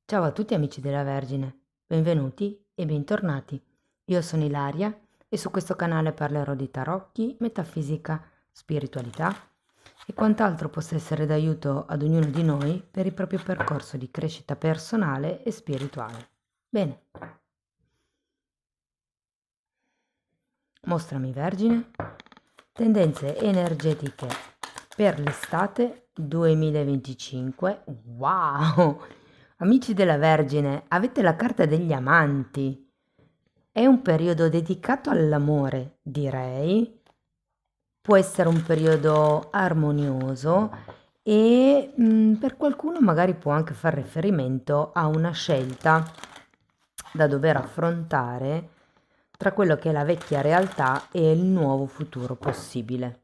Ciao a tutti amici della Vergine, benvenuti e bentornati. Io sono Ilaria e su questo canale parlerò di tarocchi, metafisica, spiritualità e quant'altro possa essere d'aiuto ad ognuno di noi per il proprio percorso di crescita personale e spirituale. Bene, mostrami Vergine, tendenze energetiche per l'estate 2025. Wow! Amici della Vergine, avete la carta degli amanti. È un periodo dedicato all'amore, direi. Può essere un periodo armonioso e per qualcuno magari può anche far riferimento a una scelta da dover affrontare tra quello che è la vecchia realtà e il nuovo futuro possibile.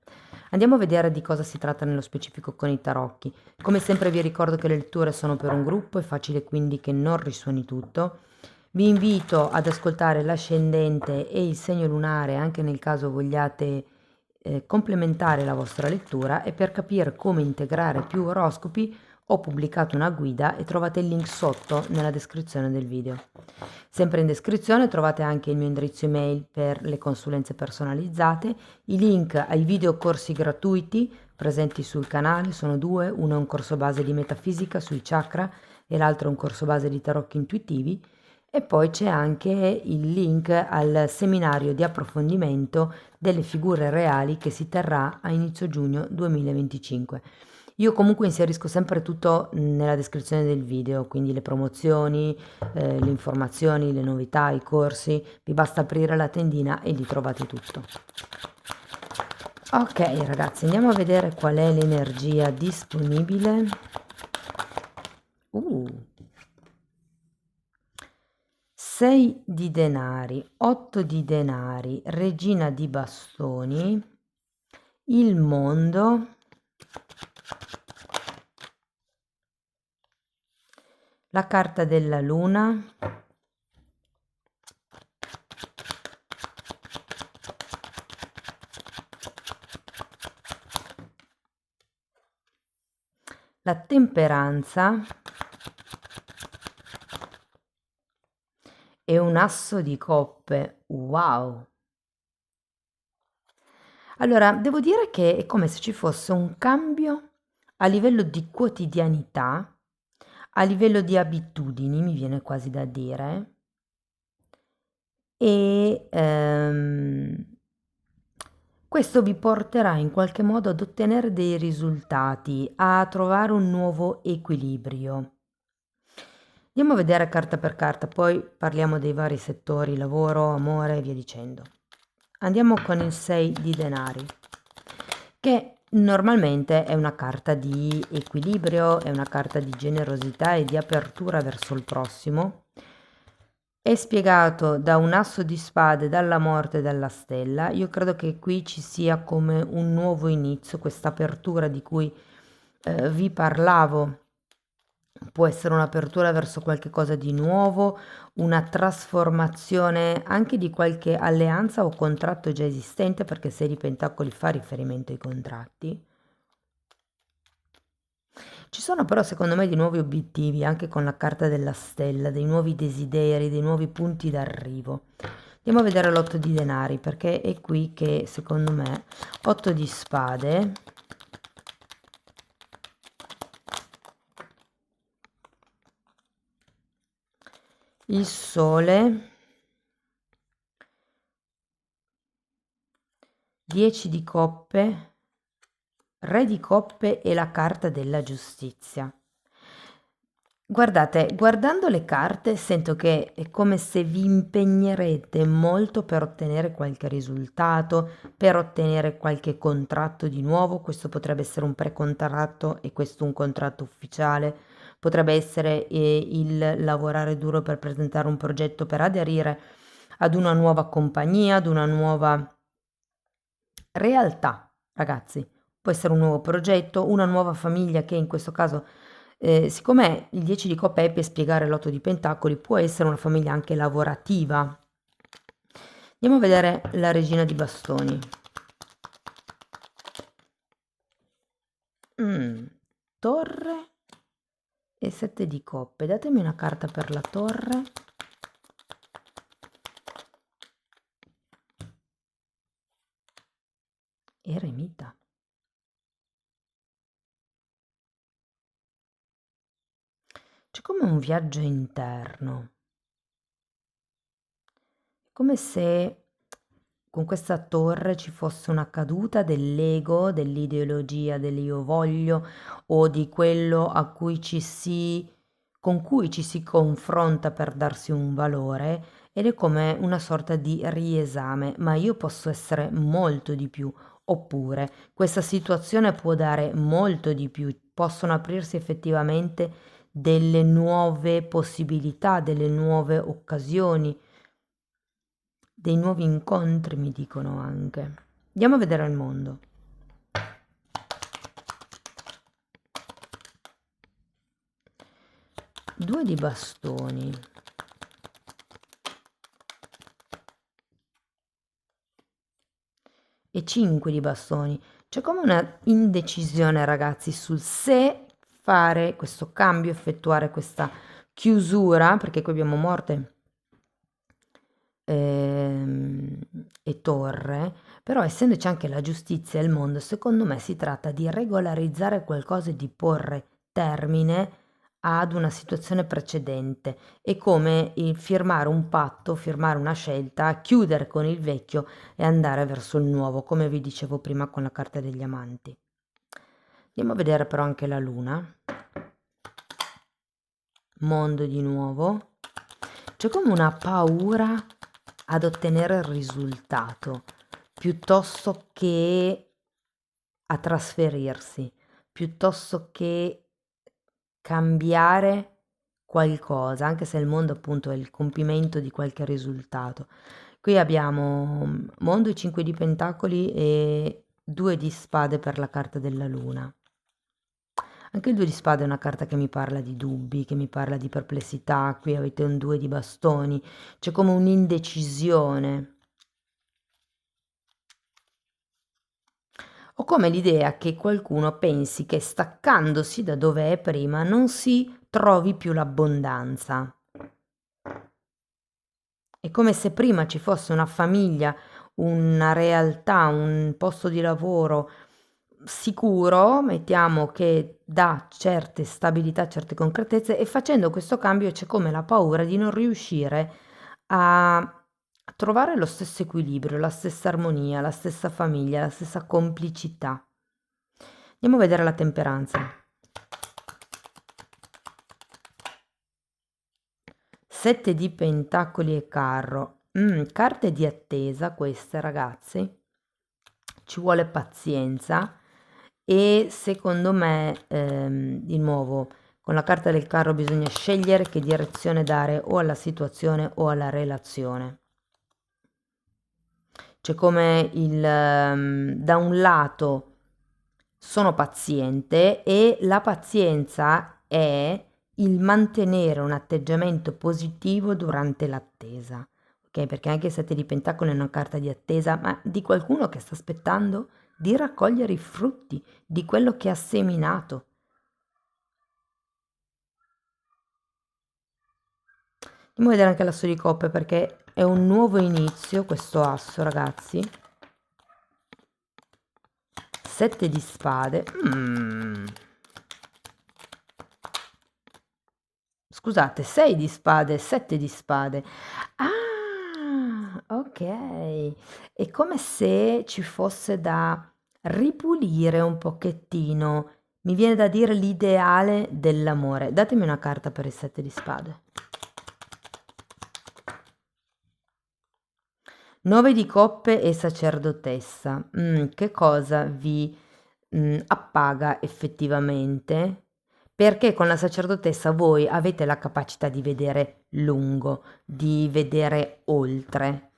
Andiamo a vedere di cosa si tratta nello specifico con i tarocchi. Come sempre vi ricordo che le letture sono per un gruppo, è facile quindi che non risuoni tutto. Vi invito ad ascoltare l'ascendente e il segno lunare anche nel caso vogliate complementare la vostra lettura, e per capire come integrare più oroscopi ho pubblicato una guida e trovate il link sotto nella descrizione del video. Sempre in descrizione trovate anche il mio indirizzo email per le consulenze personalizzate, i link ai video corsi gratuiti presenti sul canale, sono due, uno è un corso base di metafisica sui chakra e l'altro è un corso base di tarocchi intuitivi, e poi c'è anche il link al seminario di approfondimento delle figure reali che si terrà a inizio giugno 2025. Io comunque inserisco sempre tutto nella descrizione del video, quindi le promozioni, le informazioni, le novità, i corsi, vi basta aprire la tendina e lì trovate tutto. Ok ragazzi, andiamo a vedere qual è l'energia disponibile. 6 di denari, 8 di denari, regina di bastoni, il mondo, la carta della luna, la temperanza e un asso di coppe. Wow! Allora, devo dire che è come se ci fosse un cambio a livello di quotidianità, a livello di abitudini, mi viene quasi da dire, e questo vi porterà in qualche modo ad ottenere dei risultati, a trovare un nuovo equilibrio. Andiamo a vedere carta per carta, poi parliamo dei vari settori, lavoro, amore e via dicendo. Andiamo con il 6 di denari, che normalmente è una carta di equilibrio, è una carta di generosità e di apertura verso il prossimo. È spiegato da un asso di spade, dalla morte e dalla stella. Io credo che qui ci sia come un nuovo inizio, questa apertura di cui vi parlavo. Può essere un'apertura verso qualche cosa di nuovo, una trasformazione anche di qualche alleanza o contratto già esistente, perché 6 di pentacoli fa riferimento ai contratti. Ci sono però secondo me di nuovi obiettivi anche con la carta della stella, dei nuovi desideri, dei nuovi punti d'arrivo. Andiamo a vedere l'8 di denari, perché è qui che secondo me 8 di spade, il sole, 10 di coppe, re di coppe e la carta della giustizia. Guardate, guardando le carte sento che è come se vi impegnerete molto per ottenere qualche risultato, per ottenere qualche contratto di nuovo. Questo potrebbe essere un precontratto e questo un contratto ufficiale. Potrebbe essere il lavorare duro per presentare un progetto per aderire ad una nuova compagnia, ad una nuova realtà, ragazzi. Può essere un nuovo progetto, una nuova famiglia che in questo caso, siccome il 10 di coppe è per spiegare l'8 di pentacoli, può essere una famiglia anche lavorativa. Andiamo a vedere la regina di bastoni. Torre e 7 di coppe. Datemi una carta per la torre. Eremita. C'è come un viaggio interno, come se con questa torre ci fosse una caduta dell'ego, dell'ideologia, dell'io voglio o di quello a cui con cui ci si confronta per darsi un valore, ed è come una sorta di riesame, ma io posso essere molto di più, oppure questa situazione può dare molto di più, possono aprirsi effettivamente delle nuove possibilità, delle nuove occasioni, dei nuovi incontri, mi dicono anche. Andiamo a vedere il mondo. Due di bastoni. E 5 di bastoni. C'è come una indecisione, ragazzi, sul se fare questo cambio, effettuare questa chiusura, perché qui abbiamo morte e torre, però essendoci anche la giustizia e il mondo, secondo me si tratta di regolarizzare qualcosa e di porre termine ad una situazione precedente. È come il firmare un patto, firmare una scelta, chiudere con il vecchio e andare verso il nuovo, come vi dicevo prima con la carta degli amanti. Andiamo a vedere però anche la luna. Mondo di nuovo. C'è come una paura ad ottenere il risultato, piuttosto che a trasferirsi, piuttosto che cambiare qualcosa, anche se il mondo appunto è il compimento di qualche risultato. Qui abbiamo mondo e 5 di pentacoli e 2 di spade per la carta della luna. Anche il 2 di spade è una carta che mi parla di dubbi, che mi parla di perplessità. Qui avete un 2 di bastoni, c'è come un'indecisione. O come l'idea che qualcuno pensi che staccandosi da dove è prima non si trovi più l'abbondanza. È come se prima ci fosse una famiglia, una realtà, un posto di lavoro sicuro, mettiamo, che dà certe stabilità, certe concretezze, e facendo questo cambio c'è come la paura di non riuscire a trovare lo stesso equilibrio, la stessa armonia, la stessa famiglia, la stessa complicità. Andiamo a vedere la temperanza. 7 di pentacoli e carro. Carte di attesa queste, ragazzi. Ci vuole pazienza e secondo me, di nuovo, con la carta del carro bisogna scegliere che direzione dare o alla situazione o alla relazione. C'è come da un lato sono paziente e la pazienza è il mantenere un atteggiamento positivo durante l'attesa, ok? Perché anche il 7 di pentacoli è una carta di attesa, ma di qualcuno che sta aspettando di raccogliere i frutti di quello che ha seminato. Andiamo a vedere anche l'asso di coppe perché è un nuovo inizio questo asso, ragazzi. 7 di spade. Scusate, 6 di spade, 7 di spade. Ah, ok. È come se ci fosse da ripulire un pochettino. Mi viene da dire l'ideale dell'amore. Datemi una carta per il 7 di spade. 9 di coppe e sacerdotessa. Che cosa vi appaga effettivamente? Perché con la sacerdotessa voi avete la capacità di vedere lungo, di vedere oltre.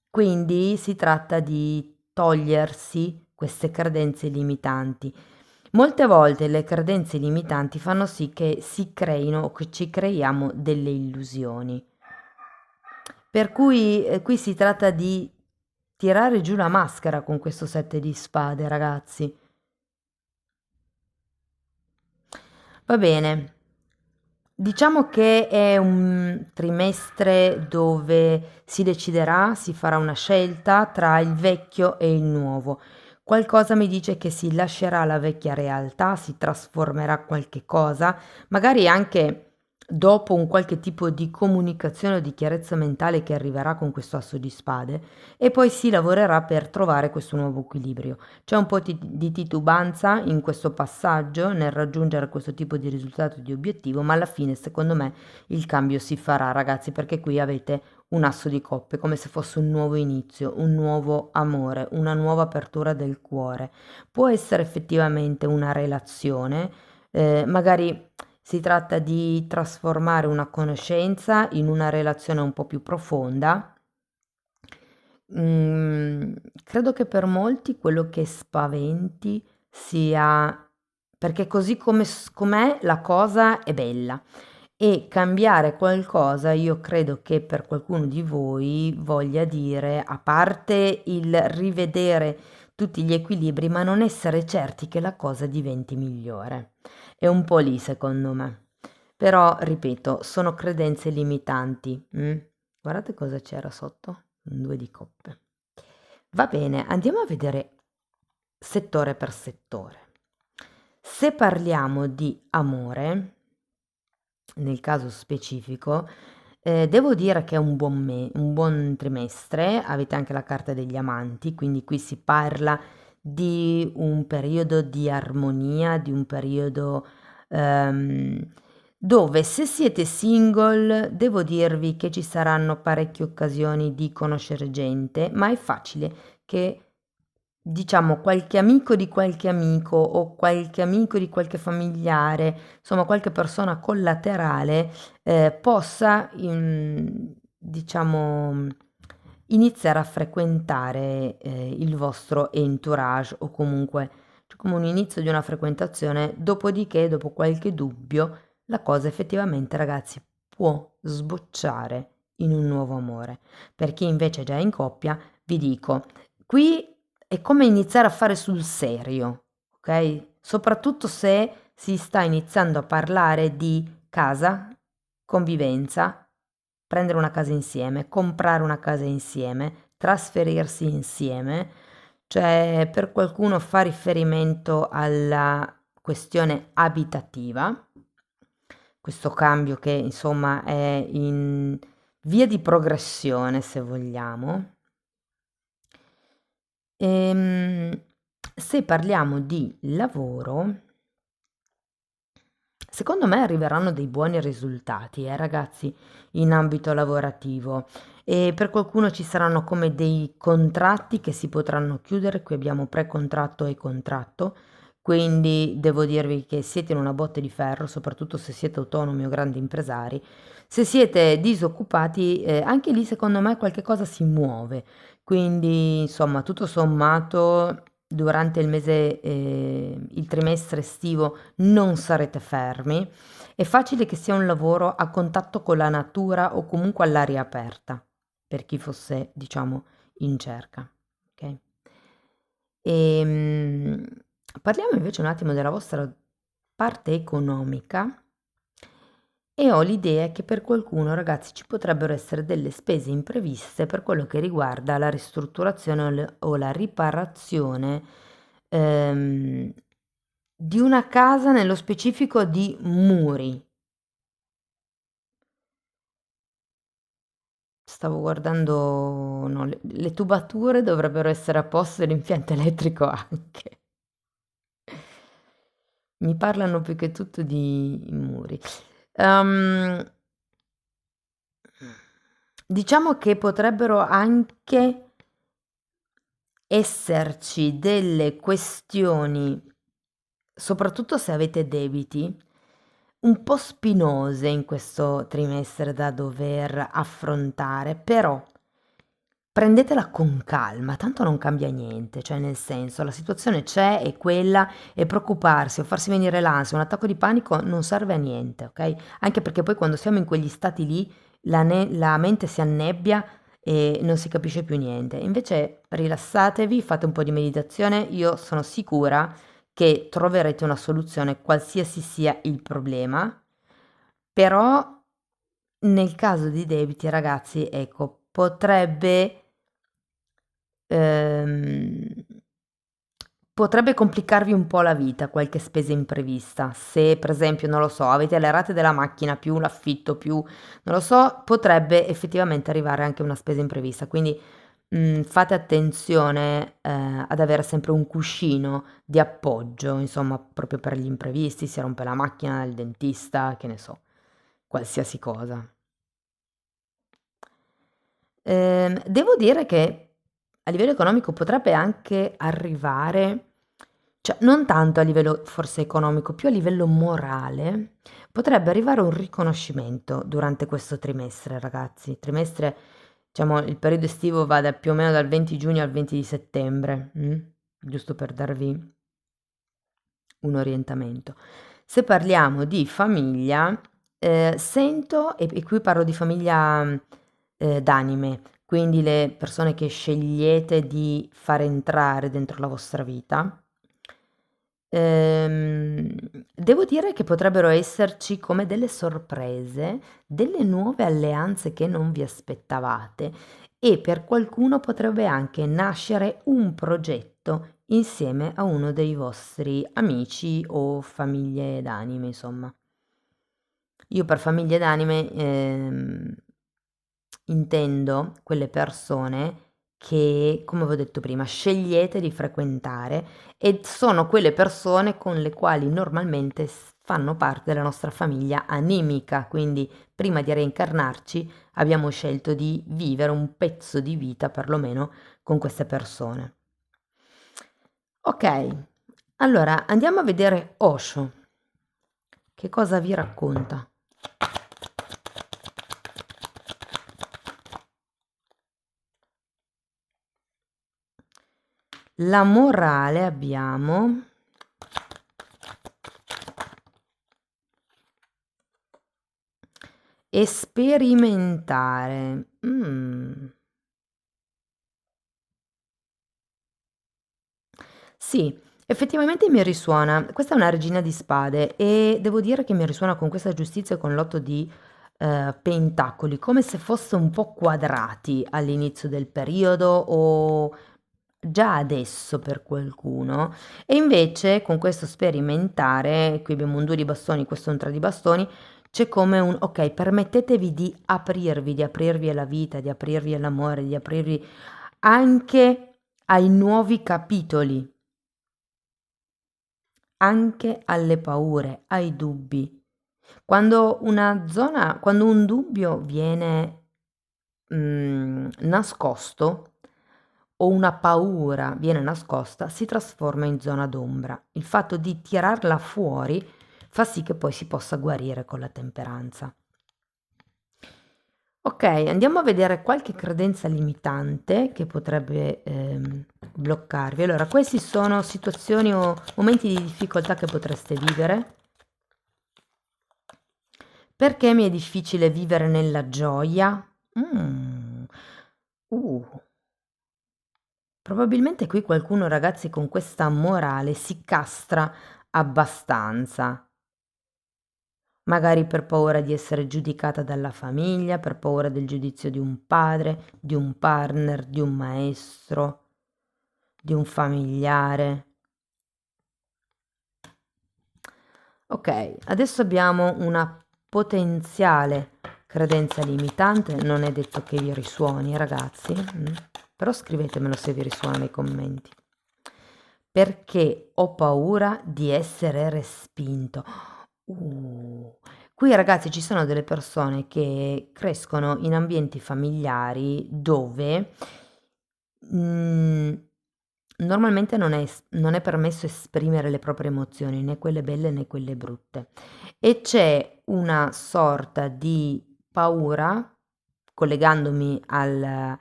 Quindi si tratta di togliersi queste credenze limitanti. Molte volte le credenze limitanti fanno sì che si creino o che ci creiamo delle illusioni. Per cui qui si tratta di tirare giù la maschera con questo 7 di spade, ragazzi. Va bene, Diciamo che è un trimestre dove si deciderà, si farà una scelta tra il vecchio e il nuovo. Qualcosa mi dice che si lascerà la vecchia realtà, si trasformerà qualche cosa, magari anche dopo un qualche tipo di comunicazione o di chiarezza mentale che arriverà con questo asso di spade, e poi si lavorerà per trovare questo nuovo equilibrio. C'è un po' di titubanza in questo passaggio nel raggiungere questo tipo di risultato, di obiettivo, ma alla fine secondo me il cambio si farà, ragazzi, perché qui avete un asso di coppe, come se fosse un nuovo inizio, un nuovo amore, una nuova apertura del cuore. Può essere effettivamente una relazione, magari si tratta di trasformare una conoscenza in una relazione un po' più profonda. Mhmm, Credo che per molti quello che spaventi sia perché così com'è la cosa è bella, e cambiare qualcosa io credo che per qualcuno di voi voglia dire, a parte il rivedere tutti gli equilibri, ma non essere certi che la cosa diventi migliore. È un po' lì secondo me. Però ripeto, sono credenze limitanti. Guardate cosa c'era sotto. Un 2 di coppe. Va bene, andiamo a vedere settore per settore. Se parliamo di amore, nel caso specifico, devo dire che è un buon trimestre, avete anche la carta degli amanti, quindi qui si parla di un periodo di armonia, di un periodo ehm, dove se siete single devo dirvi che ci saranno parecchie occasioni di conoscere gente, ma è facile che diciamo qualche amico o qualche amico di qualche familiare, insomma qualche persona collaterale possa diciamo iniziare a frequentare il vostro entourage o comunque c'è come un inizio di una frequentazione, dopodiché, dopo qualche dubbio, la cosa effettivamente, ragazzi, può sbocciare in un nuovo amore. Per chi invece è già in coppia, vi dico, qui è come iniziare a fare sul serio, ok? Soprattutto se si sta iniziando a parlare di casa, convivenza, prendere una casa insieme, comprare una casa insieme, trasferirsi insieme, cioè per qualcuno fa riferimento alla questione abitativa, questo cambio che insomma è in via di progressione, se vogliamo. Ehm, Se parliamo di lavoro, secondo me arriveranno dei buoni risultati, ragazzi, in ambito lavorativo. E per qualcuno ci saranno come dei contratti che si potranno chiudere. Qui abbiamo pre-contratto e contratto. Quindi devo dirvi che siete in una botte di ferro, soprattutto se siete autonomi o grandi impresari. Se siete disoccupati, anche lì secondo me qualche cosa si muove. Quindi, insomma, tutto sommato, durante il mese, il trimestre estivo non sarete fermi. È facile che sia un lavoro a contatto con la natura o comunque all'aria aperta, per chi fosse, diciamo, in cerca. Ok? Ehm, Parliamo invece un attimo della vostra parte economica. E ho l'idea che per qualcuno, ragazzi, ci potrebbero essere delle spese impreviste per quello che riguarda la ristrutturazione o la riparazione ehm, di una casa, nello specifico di muri. Stavo guardando, no, le tubature dovrebbero essere a posto e l'impianto elettrico anche. Mi parlano più che tutto di muri. Ehm, diciamo che potrebbero anche esserci delle questioni, soprattutto se avete debiti, un po' spinose in questo trimestre da dover affrontare, però prendetela con calma, tanto non cambia niente, cioè nel senso la situazione c'è, è quella, e preoccuparsi o farsi venire l'ansia, un attacco di panico non serve a niente, ok? Anche perché poi quando siamo in quegli stati lì la mente si annebbia e non si capisce più niente. Invece rilassatevi, fate un po' di meditazione, io sono sicura che troverete una soluzione qualsiasi sia il problema, Però nel caso di debiti, ragazzi, ecco, ehm, potrebbe complicarvi un po' la vita qualche spesa imprevista. Se per esempio, non lo so, avete le rate della macchina più l'affitto più, non lo so, potrebbe effettivamente arrivare anche una spesa imprevista. Quindi fate attenzione ad avere sempre un cuscino di appoggio, insomma, proprio per gli imprevisti, si rompe la macchina, il dentista, che ne so, qualsiasi cosa. Devo dire che a livello economico potrebbe anche arrivare, cioè non tanto a livello forse economico, più a livello morale, potrebbe arrivare un riconoscimento durante questo trimestre, ragazzi. Trimestre, diciamo, il periodo estivo va più o meno dal 20 giugno al 20 di settembre, giusto per darvi un orientamento. Se parliamo di famiglia, sento, e qui parlo di famiglia d'anime, quindi le persone che scegliete di fare entrare dentro la vostra vita, ehm, devo dire che potrebbero esserci come delle sorprese, delle nuove alleanze che non vi aspettavate e per qualcuno potrebbe anche nascere un progetto insieme a uno dei vostri amici o famiglie d'anime, insomma. Io per famiglie d'anime intendo quelle persone che, come avevo detto prima, scegliete di frequentare e sono quelle persone con le quali normalmente fanno parte della nostra famiglia animica, quindi prima di reincarnarci abbiamo scelto di vivere un pezzo di vita perlomeno con queste persone. Ok, allora andiamo a vedere Osho. Che cosa vi racconta? La morale abbiamo sperimentare. Sì, effettivamente mi risuona. Questa è una regina di spade e devo dire che mi risuona con questa giustizia e con l'otto di pentacoli, come se fosse un po' quadrati all'inizio del periodo o già adesso per qualcuno. E invece con questo sperimentare, qui abbiamo un 2 di bastoni, questo è un 3 di bastoni, c'è come un ok, permettetevi di aprirvi alla vita, di aprirvi all'amore, di aprirvi anche ai nuovi capitoli, anche alle paure, ai dubbi. Quando un dubbio viene nascosto o una paura viene nascosta, si trasforma in zona d'ombra. Il fatto di tirarla fuori fa sì che poi si possa guarire con la temperanza. Ok, andiamo a vedere qualche credenza limitante che potrebbe bloccarvi. Allora, questi sono situazioni o momenti di difficoltà che potreste vivere. Perché mi è difficile vivere nella gioia? Mm. Uh. Probabilmente qui qualcuno, ragazzi, con questa morale si castra abbastanza. Magari per paura di essere giudicata dalla famiglia, per paura del giudizio di un padre, di un partner, di un maestro, di un familiare. Ok, adesso abbiamo una potenziale credenza limitante, non è detto che vi risuoni, ragazzi, però scrivetemelo se vi risuona nei commenti. Perché ho paura di essere respinto. Qui ragazzi ci sono delle persone che crescono in ambienti familiari dove normalmente non è permesso esprimere le proprie emozioni, né quelle belle né quelle brutte. E c'è una sorta di paura, collegandomi alla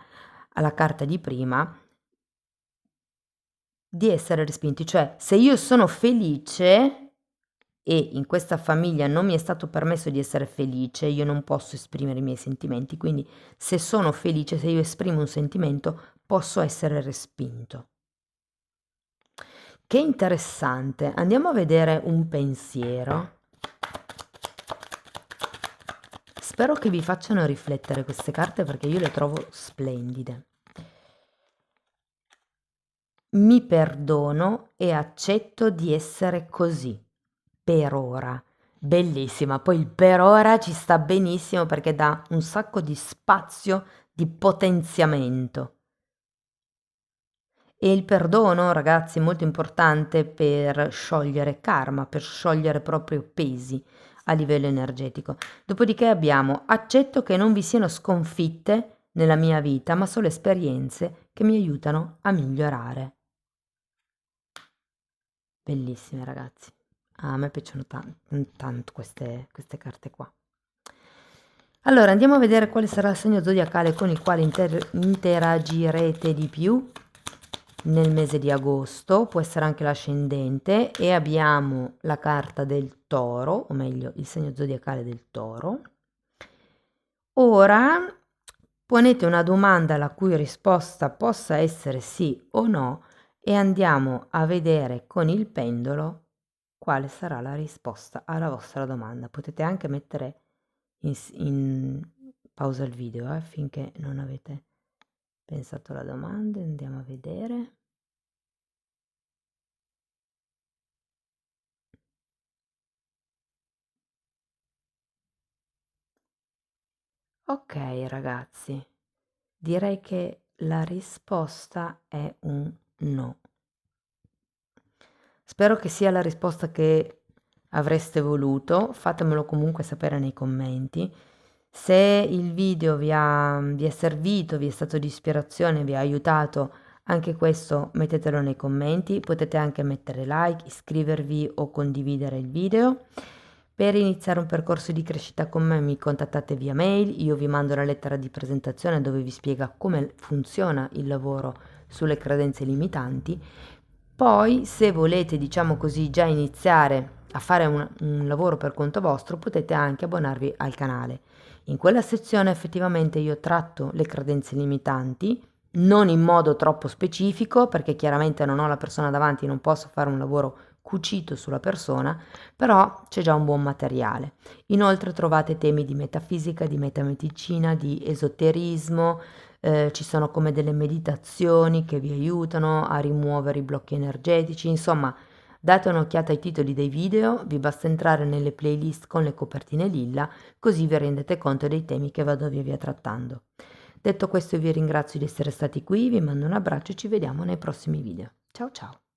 carta di prima, di essere respinti. Cioè, se io sono felice e in questa famiglia non mi è stato permesso di essere felice, io non posso esprimere i miei sentimenti, quindi se sono felice, se io esprimo un sentimento, posso essere respinto. Che interessante, andiamo a vedere un pensiero. Spero che vi facciano riflettere queste carte perché io le trovo splendide. Mi perdono e accetto di essere così, per ora. Bellissima, poi il per ora ci sta benissimo perché dà un sacco di spazio di potenziamento. E il perdono, ragazzi, è molto importante per sciogliere karma, per sciogliere proprio pesi a livello energetico. Dopodiché abbiamo accetto che non vi siano sconfitte nella mia vita, ma solo esperienze che mi aiutano a migliorare. Bellissime, ragazzi. A me piacciono tanto queste carte qua. Allora, andiamo a vedere quale sarà il segno zodiacale con il quale interagirete di più nel mese di agosto, può essere anche l'ascendente, e abbiamo la carta del toro, o meglio il segno zodiacale del toro. Ora ponete una domanda la cui risposta possa essere sì o no e andiamo a vedere con il pendolo quale sarà la risposta alla vostra domanda. Potete anche mettere in pausa il video finché non avete pensato alla domanda. Andiamo a vedere. Ok, ragazzi, direi che la risposta è un no. Spero che sia la risposta che avreste voluto, fatemelo comunque sapere nei commenti. Se il video vi è servito, vi è stato di ispirazione, vi ha aiutato, anche questo mettetelo nei commenti. Potete anche mettere like, iscrivervi o condividere il video. Per iniziare un percorso di crescita con me mi contattate via mail, io vi mando la lettera di presentazione dove vi spiega come funziona il lavoro sulle credenze limitanti. Poi, se volete, diciamo così, già iniziare a fare un lavoro per conto vostro, potete anche abbonarvi al canale. In quella sezione effettivamente io tratto le credenze limitanti, non in modo troppo specifico, perché chiaramente non ho la persona davanti, non posso fare un lavoro cucito sulla persona, però c'è già un buon materiale. Inoltre trovate temi di metafisica, di metamedicina, di esoterismo, ci sono come delle meditazioni che vi aiutano a rimuovere i blocchi energetici, insomma, date un'occhiata ai titoli dei video, vi basta entrare nelle playlist con le copertine lilla, così vi rendete conto dei temi che vado via via trattando. Detto questo, vi ringrazio di essere stati qui, vi mando un abbraccio e ci vediamo nei prossimi video. Ciao ciao!